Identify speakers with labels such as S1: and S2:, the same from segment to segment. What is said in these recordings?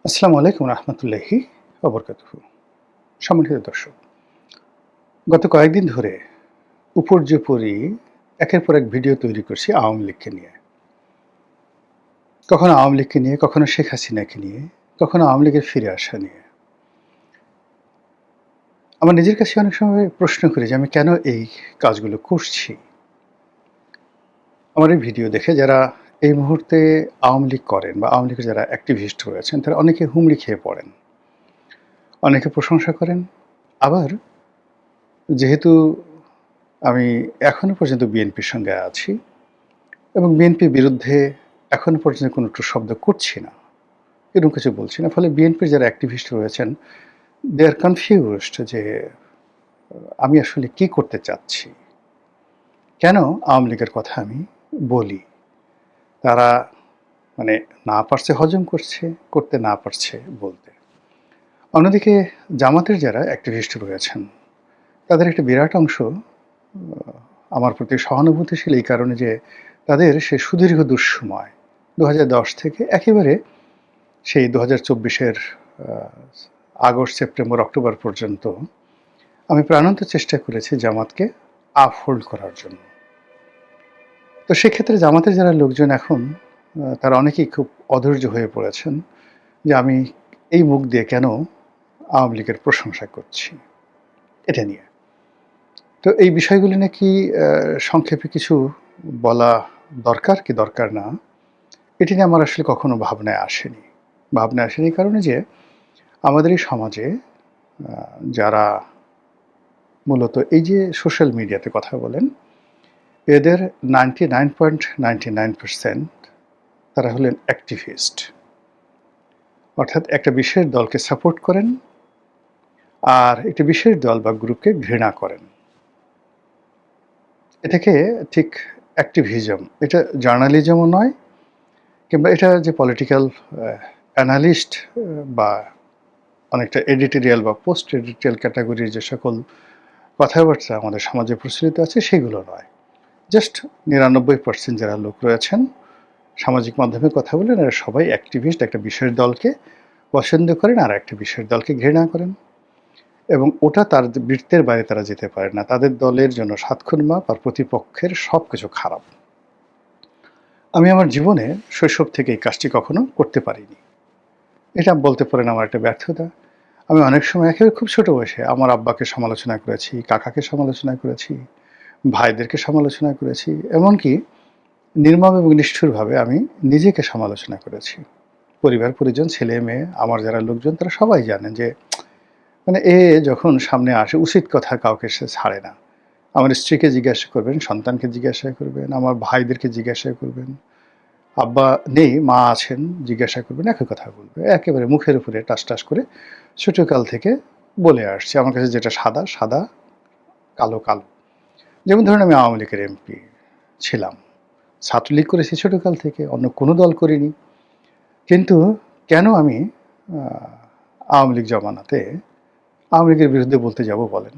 S1: আসসালামু আলাইকুম রহমতুল্লাহি ওবরকাতুহু। সম্মানিত দর্শক, গত কয়েকদিন ধরে উপর্যুপরি একের পর এক ভিডিও তৈরি করছি আওয়ামী লীগকে নিয়ে। কখনো আওয়ামী লীগকে নিয়ে, কখনো শেখ হাসিনাকে নিয়ে, কখনো আওয়ামী লীগের ফিরে আসা নিয়ে। আমার নিজের কাছে অনেক সময় প্রশ্ন করি যে আমি কেন এই কাজগুলো করছি। আমার এই ভিডিও দেখে যারা এই মুহূর্তে আওয়ামী লীগ করেন বা আওয়ামী লীগের যারা অ্যাক্টিভিস্ট রয়েছেন তারা অনেকে হুমড়ি খেয়ে পড়েন, অনেকে প্রশংসা করেন। আবার যেহেতু আমি এখনো পর্যন্ত বিএনপির সঙ্গে আছি এবং বিএনপির বিরুদ্ধে এখনো পর্যন্ত কোনো একটু শব্দ করছি না, এরকম কিছু বলছি না। ফলে বিএনপির যারা অ্যাক্টিভিস্ট রয়েছেন দে আর কনফিউজড যে আমি আসলে কি করতে চাচ্ছি, কেন আওয়ামী লীগের কথা আমি বলি। তারা মানে না পারছে হজম করছে, করতে না পারছে বলতে। অন্যদিকে জামাতের যারা অ্যাক্টিভিস্ট রয়েছেন তাদের একটা বিরাট অংশ আমার প্রতি সহানুভূতিশীল এই কারণে যে তাদের সে সুদীর্ঘ দুঃসময় ২০১০ থেকে একেবারে সেই ২০২৪-এর আগস্ট, সেপ্টেম্বর, অক্টোবর পর্যন্ত আমি প্রাণান্ত চেষ্টা করেছি জামাতকে আপহোল্ড করার জন্য। তো সেক্ষেত্রে জামাতের যারা লোকজন এখন তারা অনেকেই খুব অধৈর্য হয়ে পড়েছেন যে আমি এই মুখ দিয়ে কেন আওয়ামী লীগের প্রশংসা করছি এটা নিয়ে। তো এই বিষয়গুলি নাকি সংক্ষেপে কিছু বলা দরকার কি দরকার না, এটি নিয়ে আমার আসলে কখনো ভাবনায় আসেনি। ভাবনায় আসেনি এই কারণে যে আমাদের এই সমাজে যারা মূলত এই যে সোশ্যাল মিডিয়াতে কথা বলেন, এদের 99.99% তারা হলেন অ্যাক্টিভিস্ট। অর্থাৎ একটা বিশেষ দলকে সাপোর্ট করেন আর একটি বিশেষ দল বা গ্রুপকে ঘৃণা করেন। এটাকে ঠিক অ্যাক্টিভিজম, এটা জার্নালিজমও নয়, কিংবা এটা যে পলিটিক্যাল অ্যানালিস্ট বা অনেকটা এডিটোরিয়াল বা পোস্ট এডিটোরিয়াল ক্যাটাগরির যে সকল কথাবার্তা আমাদের সমাজে প্রচলিত আছে সেগুলো নয়। জাস্ট ৯৯% যারা লোক রয়েছেন সামাজিক মাধ্যমে কথা বলেন এরা সবাই অ্যাক্টিভিস্ট, একটা বিশেষ দলকে পছন্দ করেন আর একটা বিশেষ দলকে ঘৃণা করেন এবং ওটা তার বৃত্তের বাইরে তারা যেতে পারে না। তাদের দলের জন্য সাতক্ষণ মাপ আর প্রতিপক্ষের সব কিছু খারাপ। আমি আমার জীবনে শৈশব থেকে এই কাজটি কখনো করতে পারিনি। এটা বলতে পারেন আমার একটা ব্যর্থতা। আমি অনেক সময় একেবারে খুব ছোট বয়সে আমার আব্বাকে সমালোচনা করেছি, কাকাকে সমালোচনা করেছি, ভাইদেরকে সমালোচনা করেছি। এমনকি নির্মম এবং নিষ্ঠুরভাবে আমি নিজেকে সমালোচনা করেছি। পরিবার পরিজন, ছেলে মেয়ে, আমার যারা লোকজন তারা সবাই জানেন যে মানে এ যখন সামনে আসে উচিত কথা কাউকে সে ছাড়ে না। আমার স্ত্রীকে জিজ্ঞাসা করবেন, সন্তানকে জিজ্ঞাসা করবেন, আমার ভাইদেরকে জিজ্ঞাসা করবেন। আব্বা নেই, মা আছেন, জিজ্ঞাসা করবেন, একই কথা বলবে। একেবারে মুখের উপরে টাস করে ছোটকাল থেকে বলে আসছে। আমার কাছে যেটা সাদা, সাদা, কালো, কালো। যেমন ধরুন আমি আওয়ামী লীগের এমপি ছিলাম। ছাত্রলীগ করেছি ছোটকাল থেকে, অন্য কোনো দল করিনি। কিন্তু কেন আমি আ আওয়ামী লীগ জমানাতে আওয়ামী লীগের বিরুদ্ধে বলতে যাব বলেন?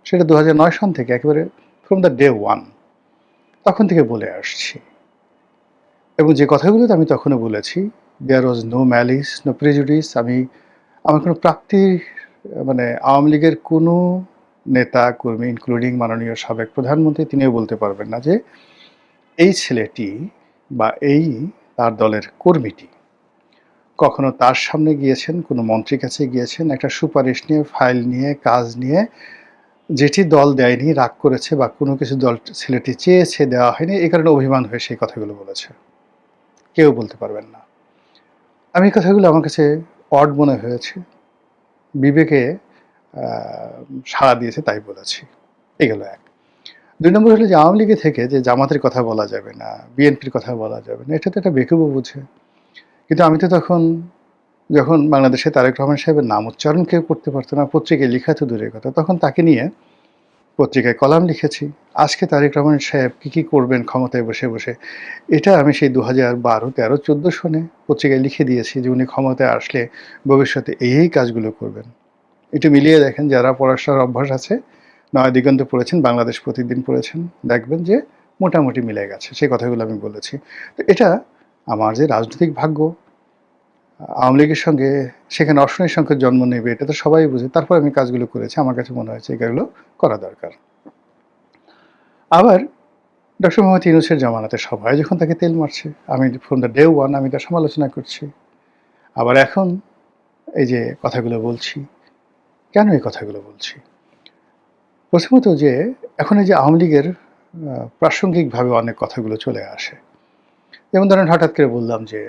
S1: সেটা ২০০৯ সন থেকে একেবারে from the day one তখন থেকে বলে আসছি। এবং যে কথাগুলোতে আমি তখনও বলেছি, there was no malice, no prejudice. আমার কোনো মানে আওয়ামী লীগের কোনো নেতা কর্মী ইনক্লুডিং মাননীয় সাবেক প্রধানমন্ত্রী তিনিও বলতে পারবেন না যে এই ছেলেটি বা এই তার দলের কর্মীটি কখনো তার সামনে গিয়েছেন, কোনো মন্ত্রীর কাছে গিয়েছেন, একটা সুপারিশ নিয়ে, ফাইল নিয়ে, কাজ নিয়ে, যেটি দল দেয়নি, রাগ করেছে বা কোনো কিছু দল ছেলেটি চেয়েছে দেওয়া হয়নি, এই কারণে অভিমান হয়ে সেই কথাগুলো বলেছে। কেউ বলতে পারবেন না। আমি এই কথাগুলো আমার কাছে অড মনে হয়েছে। বিবেকে আ সাড়া দিয়েছে তাই বলেছি। এই গেল ১। ২ নম্বর হলো যে আওয়ামী লীগে থেকে যে জামাতের কথা বলা যাবে না, বিএনপির কথা বলা যাবে না, এটা তো একটা বেকুবও বুঝে। কিন্তু আমি তো তখন যখন বাংলাদেশে তারেক রহমান সাহেবের নাম উচ্চারণ কেউ করতে পারত না, পত্রিকায় লিখা তো দূরের কথা, তখন তাকে নিয়ে পত্রিকায় কলাম লিখেছি। আজকে তারেক রহমান সাহেব কী করবেন ক্ষমতায় বসে, এটা আমি সেই ২০১২, ১৩, ১৪ সনে পত্রিকায় লিখে দিয়েছি যে উনি ক্ষমতায় আসলে ভবিষ্যতে এই কাজগুলো করবেন। একটু মিলিয়ে দেখেন, যারা পড়াশোনার অভ্যাস আছে, নয়া দিগন্ত পড়েছেন, বাংলাদেশ প্রতিদিন পড়েছেন, দেখবেন যে মোটামুটি মিলে গেছে। সেই কথাগুলো আমি বলেছি। তো এটা আমার যে রাজনৈতিক ভাগ্য, আওয়ামী লীগের সঙ্গে সেখানে অশনির সংখ্যক জন্ম নেবে, এটা তো সবাই বুঝে। তারপর আমি কাজগুলো করেছি। আমার কাছে মনে হয়েছে এগুলো করা দরকার। আবার ডক্টর মোহাম্মদ ইউনূসের জামানাতে সবাই যখন তাকে তেল মারছে, আমি ফ্রম দ্য ডে ওয়ান আমি তার সমালোচনা করছি। আবার এখন এই যে কথাগুলো বলছি, কেন এই কথাগুলো বলছি? প্রথমত যে এখন এই যে আওয়ামী লীগের প্রাসঙ্গিকভাবে অনেক কথাগুলো চলে আসে। যেমন ধরেন হঠাৎ করে বললাম যে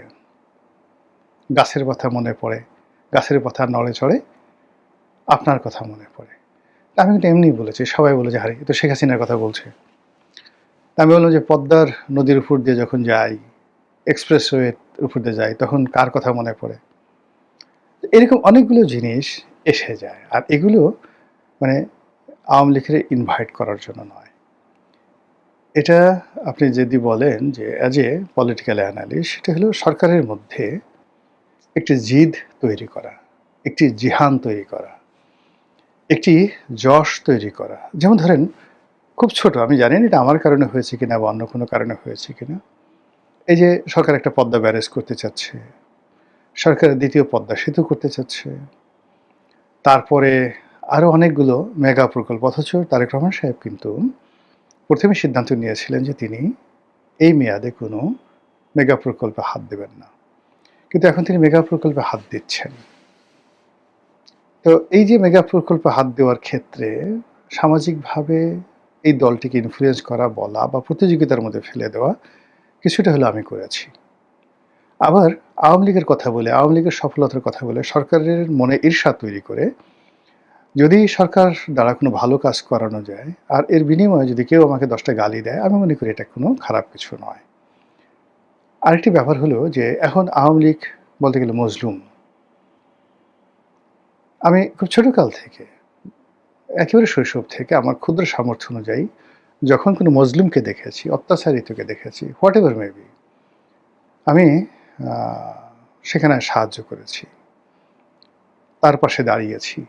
S1: গাছের কথা মনে পড়ে, গাছের কথা নড়ে চড়ে আপনার কথা মনে পড়ে। আমি কিন্তু এমনিই বলেছি, সবাই বলে যে আরে এ তো শেখ হাসিনার কথা বলছে। আমি বললাম যে পদ্মার নদীর উপর দিয়ে যখন যাই, এক্সপ্রেসওয়ের উপর দিয়ে যাই, তখন কার কথা মনে পড়ে? এরকম অনেকগুলো জিনিস এসে যায়। আর এগুলো মানে আওয়ামী লীগের ইনভাইট করার জন্য নয়। এটা আপনি যদি বলেন যে অ্যাজ এ পলিটিক্যাল অ্যানালিস্ট, সেটা হলো সরকারের মধ্যে একটি জিদ তৈরি করা, একটি জিহান তৈরি করা, একটি যশ তৈরি করা। যেমন ধরেন খুব ছোট, আমি জানি না এটা আমার কারণে হয়েছে কিনা বা অন্য কোনো কারণে হয়েছে কিনা। এই যে সরকার একটা পদ্মা ব্যারেজ করতে চাচ্ছে, সরকারের দ্বিতীয় পদ্মা সেতু করতে চাচ্ছে, তারপরে আরও অনেকগুলো মেগা প্রকল্প। অথচ তারেক রহমান সাহেব কিন্তু প্রথমে সিদ্ধান্ত নিয়েছিলেন যে তিনি এই মেয়াদে কোনো মেগা প্রকল্পে হাত দেবেন না, কিন্তু এখন তিনি মেগা প্রকল্পে হাত দিচ্ছেন। তো এই যে মেগা প্রকল্পে হাত দেওয়ার ক্ষেত্রে সামাজিকভাবে এই দলটিকে ইনফ্লুয়েন্স করা, বলা বা প্রতিযোগিতার মধ্যে ফেলে দেওয়া কিছুটা হলো আমি করেছি। আবার আওয়ামী লীগের কথা বলে, আওয়ামী লীগের সফলতার কথা বলে সরকারের মনে ঈর্ষা তৈরি করে যদি সরকার দ্বারা কোনো ভালো কাজ করানো যায় আর এর বিনিময়ে যদি কেউ আমাকে 10টা গালি দেয়, আমি মনে করি এটা কোনো খারাপ কিছু নয়। আরেকটি ব্যাপার হলো যে এখন আওয়ামী লীগ বলতে গেলে মজলুম। আমি খুব ছোটকাল থেকে, একেবারে শৈশব থেকে আমার ক্ষুদ্র সামর্থ্য অনুযায়ী যখন কোনো মজলুমকে দেখেছি, অত্যাচারিতকে দেখেছি, হোয়াট এভার মেবি, আমি সেখানে সাহায্য করেছি, তার পাশে দাঁড়িয়েছি।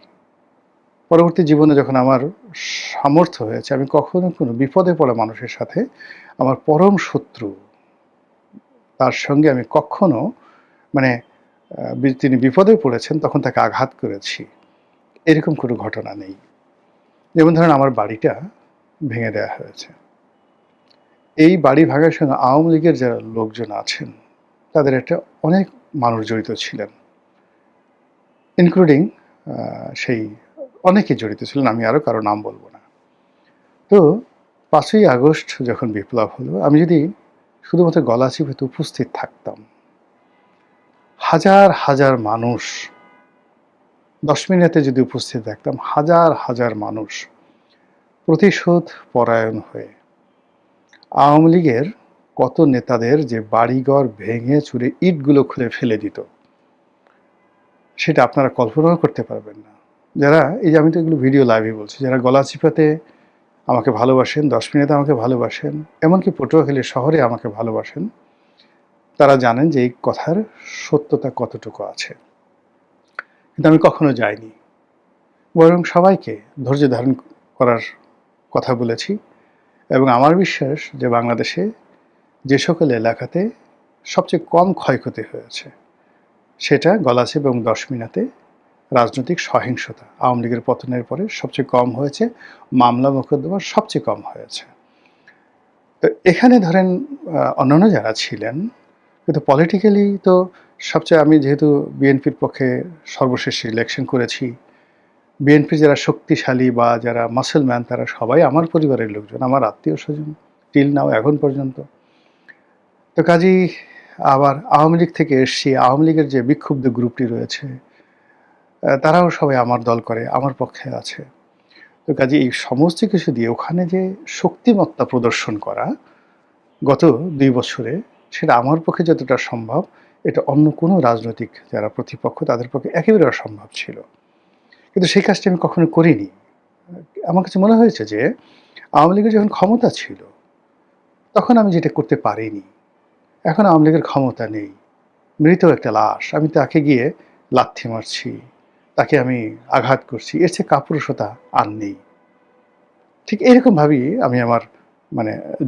S1: পরবর্তী জীবনে যখন আমার সামর্থ্য হয়েছে, আমি কখনো কোনো বিপদে পড়া মানুষের সাথে আমার পরম শত্রু, তার সঙ্গে আমি কখনো মানে তিনি বিপদে পড়েছেন তখন তাকে আঘাত করেছি, এরকম কোনো ঘটনা নেই। যেমন ধরেন আমার বাড়িটা ভেঙে দেওয়া হয়েছে। এই বাড়ি ভাঙার সঙ্গে আওয়ামী লীগের যারা লোকজন আছেন তাদের একটা অনেক মানুষ জড়িত ছিলেন, ইনক্লুডিং সেই অনেকেই জড়িত ছিলেন, আমি আরও কারো নাম বলবো না। তো 5ই আগস্ট যখন বিপ্লব হলো, আমি যদি শুধুমাত্র গলা চিপে উপস্থিত থাকতাম, হাজার হাজার মানুষ 10 মিনিটে যদি উপস্থিত থাকতাম, হাজার হাজার মানুষ প্রতিশোধ পরায়ণ হয়ে আওয়ামী লীগের কত নেতাদের যে বাড়িঘর ভেঙে চুরে ইটগুলো খুলে ফেলে দিত, সেটা আপনারা কল্পনাও করতে পারবেন না। যারা এই যে আমি তো এগুলো ভিডিও লাইভে বলছি, যারা গলা চিপাতে আমাকে ভালোবাসেন, 10 মিনিটে আমাকে ভালোবাসেন, এমনকি পটুয়াখালী শহরে আমাকে ভালোবাসেন, তারা জানেন যে এই কথার সত্যতা কতটুকু আছে। কিন্তু আমি কখনো যাইনি, বরং সবাইকে ধৈর্য ধারণ করার কথা বলেছি। এবং আমার বিশ্বাস যে বাংলাদেশে যে সকল এলাকাতে সবচেয়ে কম ক্ষয়ক্ষতি হয়েছে সেটা গলাচিপা এবং 10 মিনিটে রাজনৈতিক সহিংসতা আওয়ামী লীগের পতনের পরে সবচেয়ে কম হয়েছে, মামলা মোকদ্দমা সবচেয়ে কম হয়েছে। তো এখানে ধরেন অন্যান্য যারা ছিলেন, কিন্তু পলিটিক্যালি তো সবচেয়ে, আমি যেহেতু বিএনপির পক্ষে সর্বশেষ ইলেকশন করেছি, বিএনপি যারা শক্তিশালী বা যারা মাসেলম্যান তারা সবাই আমার পরিবারের লোকজন, আমার আত্মীয় স্বজন টিল নাও এখন পর্যন্ত। তো কাজেই আবার আওয়ামী লীগ থেকে এসছি, আওয়ামী লীগের যে বিক্ষুব্ধ গ্রুপটি রয়েছে তারাও সবাই আমার দল করে, আমার পক্ষে আছে। তো কাজে এই সমস্ত কিছু দিয়ে ওখানে যে শক্তিমত্তা প্রদর্শন করা গত 2 বছরে, সেটা আমার পক্ষে যতটা সম্ভব এটা অন্য কোনো রাজনৈতিক যারা প্রতিপক্ষ তাদের পক্ষে একেবারে অসম্ভব ছিল। কিন্তু সেই কাজটি আমি কখনো করিনি। আমার কাছে মনে হয়েছে যে আওয়ামী লীগের যখন ক্ষমতা ছিল তখন আমি যেটা করতে পারিনি, এখন আওয়ামী লীগের ক্ষমতা নেই, মৃত একটা লাশ, আমি তাকে গিয়ে লাথি মারছি, তাকে আমি আঘাত করছি, এর চেয়ে কাপুরুষতা আর নেই। ঠিক এরকমভাবেই আমি আমার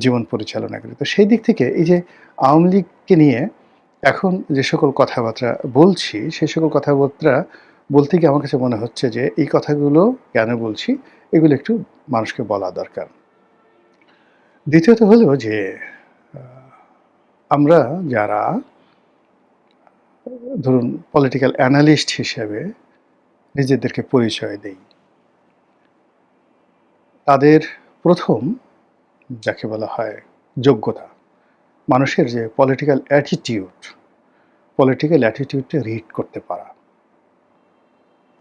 S1: জীবন পরিচালনা করি। তো সেই দিক থেকে এই যে আওয়ামী লীগকে নিয়ে এখন যে সকল কথাবার্তা বলছি, সে সকল কথাবার্তা বলতে গিয়ে আমার কাছে মনে হচ্ছে যে এই কথাগুলো কেন বলছি, এগুলো একটু মানুষকে বলা দরকার। দ্বিতীয়ত হলো যে আ আমরা যারা ধরুন পলিটিক্যাল অ্যানালিস্ট হিসেবে নিজেদেরকে পরিচয় দেই, তাদের ১ম যাকে বলা হয় যোগ্যতা, মানুষের যে পলিটিক্যাল অ্যাটিটিউডটা রিড করতে পারা।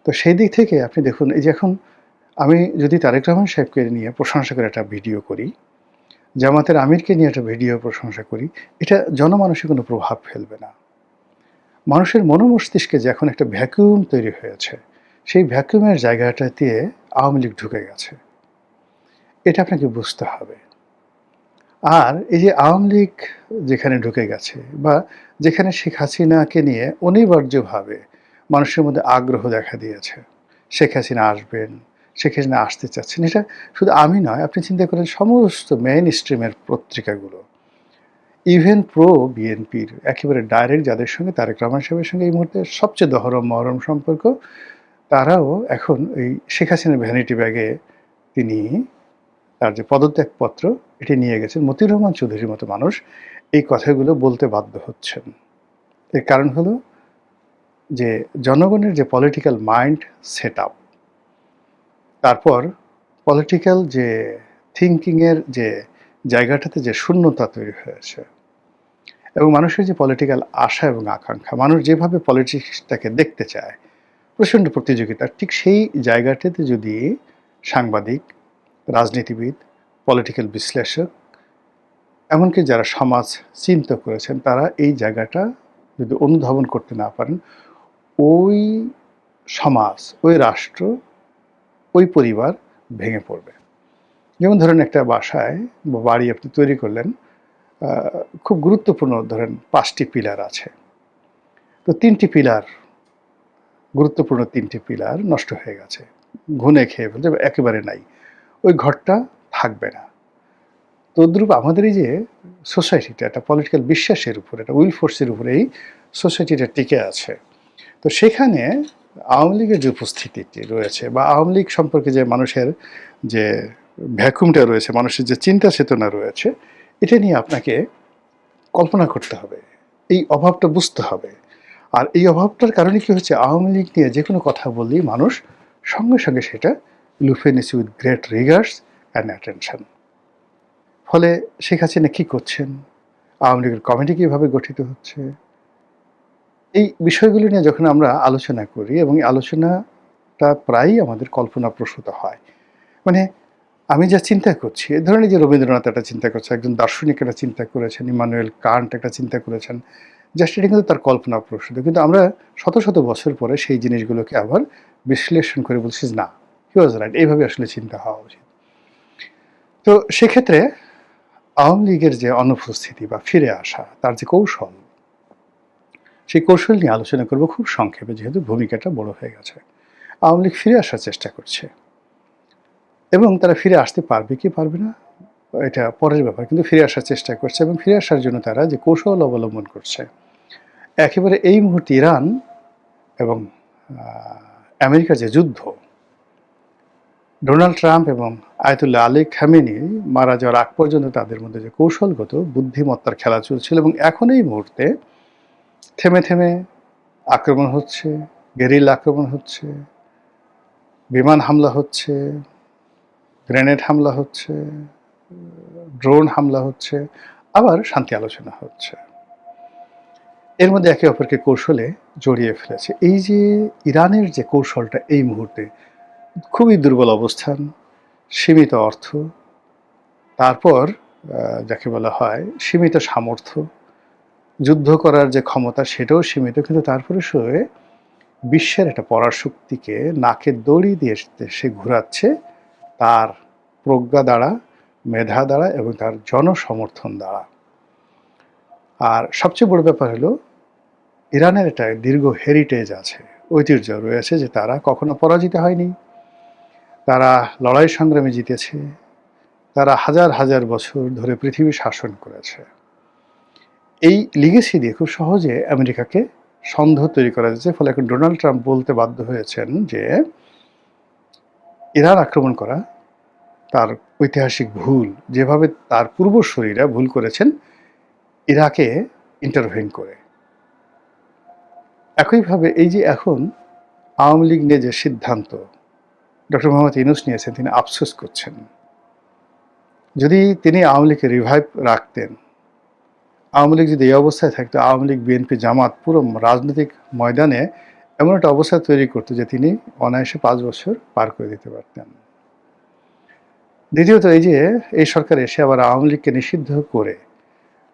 S1: তো সেই দিক থেকে আপনি দেখুন এই যে এখন আমি যদি তারেক রহমান সাহেবকে নিয়ে প্রশংসা করে একটা ভিডিও করি, জামাতের আমিরকে নিয়ে একটা ভিডিও প্রশংসা করি, এটা জনমানসে কোনো প্রভাব ফেলবে না। মানুষের মনোমস্তিষ্কে যে এখন একটা ভ্যাকুয়াম তৈরি হয়েছে, সেই ভ্যাকুয়ামের জায়গাটাতে আওয়ামী লীগ ঢুকে গেছে। এটা আপনাকে বুঝতে হবে। আর এই যে আওয়ামী লীগ যেখানে ঢুকে গেছে বা যেখানে শেখ হাসিনাকে নিয়ে অনিবার্যভাবে মানুষের মধ্যে আগ্রহ দেখা দিয়েছে, শেখ হাসিনা আসবেন, শেখ হাসিনা আসতে চাচ্ছেন, এটা শুধু আমি নয়, আপনি চিন্তা করেন সমস্ত মেইন স্ট্রিমের পত্রিকাগুলো, ইভেন প্রো বিএনপির একেবারে ডাইরেক্ট যাদের সঙ্গে তারেক রহমান সাহেবের সঙ্গে এই মুহূর্তে সবচেয়ে মহরম সম্পর্ক, তারাও এখন এই শেখ হাসিনার ভ্যানিটি ব্যাগে তিনি তার যে পদত্যাগপত্র এটি নিয়ে গেছেন। মতিউর রহমান চৌধুরীর মতো মানুষ এই কথাগুলো বলতে বাধ্য হচ্ছেন। এর কারণ হলো যে জনগণের যে পলিটিক্যাল মাইন্ড সেটআপ, তারপর পলিটিক্যাল যে থিংকিংয়ের যে জায়গাটাতে যে শূন্যতা তৈরি হয়েছে এবং মানুষের যে পলিটিক্যাল আশা এবং আকাঙ্ক্ষা, মানুষ যেভাবে পলিটিক্সটাকে দেখতে চায়, প্রচণ্ড প্রতিযোগিতা, ঠিক সেই জায়গাটাতে যদি সাংবাদিক, রাজনীতিবিদ, পলিটিক্যাল বিশ্লেষক, এমনকি যারা সমাজ চিন্তা করেছেন, তারা এই জায়গাটা যদি অনুধাবন করতে না পারেন, ওই সমাজ, ওই রাষ্ট্র, ওই পরিবার ভেঙে পড়বে। যেমন ধরেন একটা বাসায় বা বাড়ি আপনি তৈরি করলেন, খুব গুরুত্বপূর্ণ ধরেন ৫টি পিলার আছে। তো ৩টি পিলার, গুরুত্বপূর্ণ ৩টি পিলার নষ্ট হয়ে গেছে, ঘুণে খেয়ে ফেলছে, একেবারে নাই। ওই ঘরটা থাকবে না। তদ্রূপ আমাদের এই যে সোসাইটিটা, একটা পলিটিক্যাল বিশ্বাসের উপরে, একটা উইল ফোর্সের উপরে এই সোসাইটিটা টিকে আছে। তো সেখানে আওয়ামী লীগের যে উপস্থিতিটি রয়েছে বা আওয়ামী লীগ সম্পর্কে যে মানুষের যে ভ্যাকুমটা রয়েছে, মানুষের যে চিন্তা চেতনা রয়েছে, এটা নিয়ে আপনাকে কল্পনা করতে হবে, এই অভাবটা বুঝতে হবে। আর এই অভাবটার কারণে কি হচ্ছে, আওয়ামী লীগ নিয়ে যে কোনো কথা বললেই মানুষ সঙ্গে সঙ্গে সেটা লুফে নিচ্ছে with great regards and attention. ফলে শেখ হাসিনা কী করছেন, আওয়ামী লীগের কমিটি কীভাবে গঠিত হচ্ছে, এই বিষয়গুলো নিয়ে যখন আমরা আলোচনা করি এবং এই আলোচনাটা প্রায়ই আমাদের কল্পনাপ্রসূত হয়। মানে আমি যা চিন্তা করছি, ধরেন এই যে রবীন্দ্রনাথ একটা চিন্তা করছে, একজন দার্শনিক একটা চিন্তা করেছেন, ইমানুয়েল কান্ট একটা চিন্তা করেছেন, জাস্ট এটা কিন্তু তার কল্পনাপ্রসূত। কিন্তু আমরা শত শত বছর পরে সেই জিনিসগুলোকে আবার বিশ্লেষণ করে বলছি না, হি ওয়াজ রাইট, এইভাবে আসলে চিন্তা হওয়া উচিত। তো সেক্ষেত্রে আওয়ামী লীগের যে অনুপস্থিতি বা ফিরে আসা, তার যে কৌশল, সেই কৌশল নিয়ে আলোচনা করব খুব সংক্ষেপে, যেহেতু ভূমিকাটা বড় হয়ে গেছে। আওয়ামী লীগ ফিরে আসার চেষ্টা করছে এবং তারা ফিরে আসতে পারবে কি পারবে না এটা পরের ব্যাপার, কিন্তু ফিরে আসার চেষ্টা করছে এবং ফিরে আসার জন্য তারা যে কৌশল অবলম্বন করছে, একেবারে এই মুহূর্তে ইরান এবং আমেরিকার যে যুদ্ধ, ডোনাল্ড ট্রাম্প এবং আয়াতুল্লাহ আলী খামেনি মারা যাওয়ার আগ পর্যন্ত তাদের মধ্যে যে কৌশলগত বুদ্ধিমত্তার খেলা চলছিল এবং এখন এই মুহূর্তে থেমে থেমে আক্রমণ হচ্ছে, গেরিলা আক্রমণ হচ্ছে, বিমান হামলা হচ্ছে, গ্রেনেড হামলা হচ্ছে, ড্রোন হামলা হচ্ছে, আবার শান্তি আলোচনা হচ্ছে। এর মধ্যে একে অপরকে কৌশলে জড়িয়ে ফেলেছে। এই যে ইরানের যে কৌশলটা এই মুহূর্তে, খুবই দুর্বল অবস্থান, সীমিত অর্থ, তারপর যাকে বলা হয় সীমিত সামর্থ্য, যুদ্ধ করার যে ক্ষমতা সেটাও সীমিত, কিন্তু তারপরে বিশ্বের একটা পরাশক্তিকে নাকে দড়ি দিয়ে সে ঘুরাচ্ছে তার প্রজ্ঞা দ্বারা, মেধা দ্বারা এবং তার জনসমর্থন দ্বারা। আর সবচেয়ে বড় ব্যাপার হলো ইরানের একটা দীর্ঘ হেরিটেজ আছে, ঐতিহ্য রয়েছে যে তারা কখনো পরাজিত হয়নি, তারা লড়াই সংগ্রামে জিতেছে, তারা হাজার হাজার বছর ধরে পৃথিবী শাসন করেছে। এই লিগেসি দিয়ে খুব সহজে আমেরিকাকে সন্দেহ তৈরি করা যাচ্ছে। ফলে এখন ডোনাল্ড ট্রাম্প বলতে বাধ্য হয়েছেন যে ইরান আক্রমণ করা তার ঐতিহাসিক ভুল, যেভাবে তার পূর্বসূরীরা ভুল করেছেন ইরাকে ইন্টারভেন করে। একইভাবে এই যে এখন আওয়ামী লীগ নিয়ে যে সিদ্ধান্ত ডক্টর মোহাম্মদ ইউনূস নিয়েছেন, তিনি আফসোস করছেন। যদি তিনি আওয়ামী লীগকে রিভাইভ রাখতেন, আওয়ামী লীগ যদি এই অবস্থায় থাকতো, আওয়ামী লীগ, বিএনপি, জামাত পুরো রাজনৈতিক ময়দানে এমন একটা অবস্থা তৈরি করতো যে তিনি অনায়াসে 5 বছর পার করে দিতে পারতেন। দ্বিতীয়ত, এই যে এই সরকার এসে আবার আওয়ামী লীগকে নিষিদ্ধ করে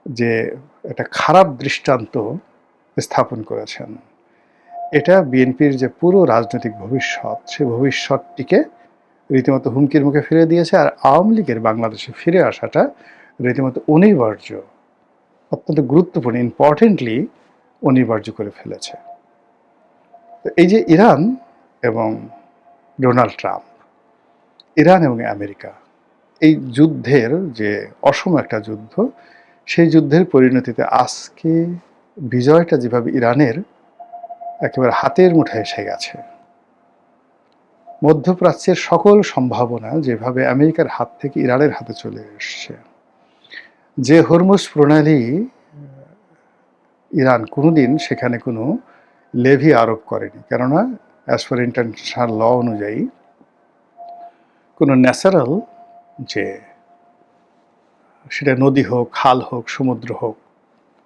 S1: যে একটা খারাপ দৃষ্টান্ত স্থাপন করেছেন, এটা বিএনপির যে পুরো রাজনৈতিক ভবিষ্যৎ, সেই ভবিষ্যৎটিকে রীতিমতো হুমকির মুখে ফিরে দিয়েছে। আর আওয়ামী লীগের বাংলাদেশে ফিরে আসাটা রীতিমতো অনিবার্য, অত্যন্ত গুরুত্বপূর্ণ, ইম্পর্টেন্টলি অনিবার্য করে ফেলেছে। তো এই যে ইরান এবং ডোনাল্ড ট্রাম্প, ইরান এবং আমেরিকা, এই যুদ্ধের যে অসম একটা যুদ্ধ, সেই যুদ্ধের পরিণতিতে আজকে বিজয়টা যেভাবে ইরানের একেবারে হাতের মুঠায় এসে গেছে, মধ্যপ্রাচ্যের সকল সম্ভাবনা যেভাবে আমেরিকার হাত থেকে ইরানের হাতে চলে এসছে, যে হরমুজ প্রণালী ইরান কোনোদিন সেখানে কোনো লেভি আরোপ করেনি, কেননা অ্যাজ পার ইন্টারন্যাশনাল ল অনুযায়ী কোনো ন্যাচারাল, যে সেটা নদী হোক, খাল হোক, সমুদ্র হোক,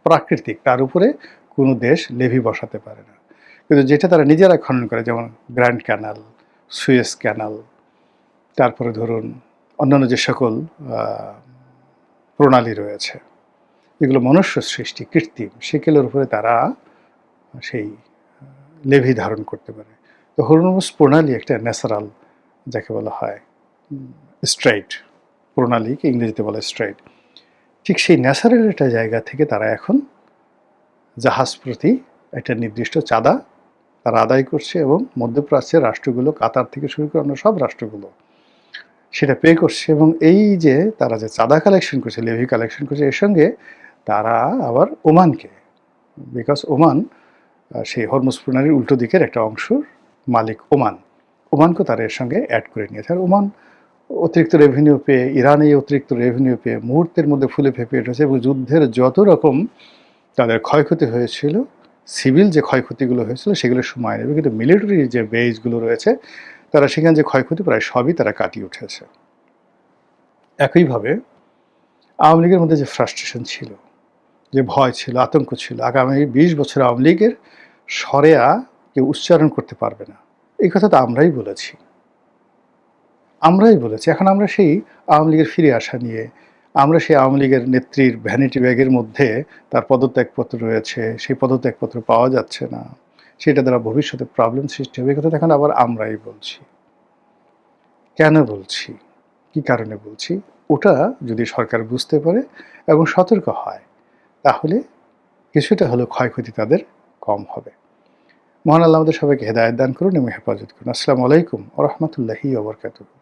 S1: প্রাকৃতিক, তার উপরে কোনো দেশ লেভি বসাতে পারে না। কিন্তু যেটা তারা নিজেরা খনন করে, যেমন গ্র্যান্ড ক্যানাল, সুয়েজ ক্যানাল, তারপরে ধরুন অন্যান্য যে সকল প্রণালী রয়েছে, এগুলো মনুষ্য সৃষ্টি, কৃত্রিম, সেগুলোর উপরে তারা সেই লেভি ধারণ করতে পারে। তো হরমুজ প্রণালী একটা ন্যাচারাল, যাকে বলা হয় স্ট্রেইট প্রণালীকে ইংরেজিতে বলে স্ট্রেইট, ঠিক সেই ন্যাচারাল একটা জায়গা থেকে তারা এখন জাহাজ প্রতি একটা নির্দিষ্ট চাঁদা তারা আদায় করছে, এবং মধ্যপ্রাচ্যের রাষ্ট্রগুলো, কাতার থেকে শুরু করে অন্য সব রাষ্ট্রগুলো সেটা পে করছে। এবং এই যে তারা যে চাঁদা কালেকশন করছে, লেভি কালেকশন করছে, এর সঙ্গে তারা আবার ওমানকে, বিকজ ওমান সেই হরমুজ প্রণালীর উল্টো দিকের একটা অংশ মালিক ওমানকে তারা এর সঙ্গে অ্যাড করে নিয়েছে। আর ওমান অতিরিক্ত রেভিনিউ পেয়ে, ইরানে অতিরিক্ত রেভিনিউ পেয়ে মুহূর্তের মধ্যে ফুলে ফেঁপে উঠেছে, এবং যুদ্ধের যত রকম তাদের ক্ষয়ক্ষতি হয়েছিল, সিভিল যে ক্ষয়ক্ষতিগুলো হয়েছিল সেগুলো সময় নেবে, কিন্তু মিলিটারি যে বেসগুলো রয়েছে তারা সেখানে যে ক্ষয়ক্ষতি প্রায় সবই তারা কাটিয়ে উঠেছে। একইভাবে আওয়ামী লীগের মধ্যে যে ফ্রাস্ট্রেশন ছিল, যে ভয় ছিল, আতঙ্ক ছিল, আগামী 20 বছর আওয়ামী লীগের সরেয়া কেউ উচ্চারণ করতে পারবে না, এই কথা তো আমরাই বলেছি। এখন আমরা সেই আওয়ামী লীগের ফিরে আসা নিয়ে, আমরা সেই আওয়ামী লীগের নেত্রীর ভ্যানিটি ব্যাগের মধ্যে তার পদত্যাগপত্র রয়েছে, সেই পদত্যাগপত্র পাওয়া যাচ্ছে না, সেটা দ্বারা ভবিষ্যতে প্রবলেম সৃষ্টি হবে, এই কথা এখন আবার আমরাই বলছি। কেন বলছি, কি কারণে বলছি, ওটা যদি সরকার বুঝতে পারে এবং সতর্ক হয়, তাহলে কিছুটা হলেও ক্ষয়ক্ষতি তাদের কম হবে। মহান আল্লাহ আমাদের সবাইকে হেদায়েত দান করুন এবং হেফাজত করুন। আসসালামু আলাইকুম ওয়া রাহমাতুল্লাহি ওয়া বারাকাতুহু।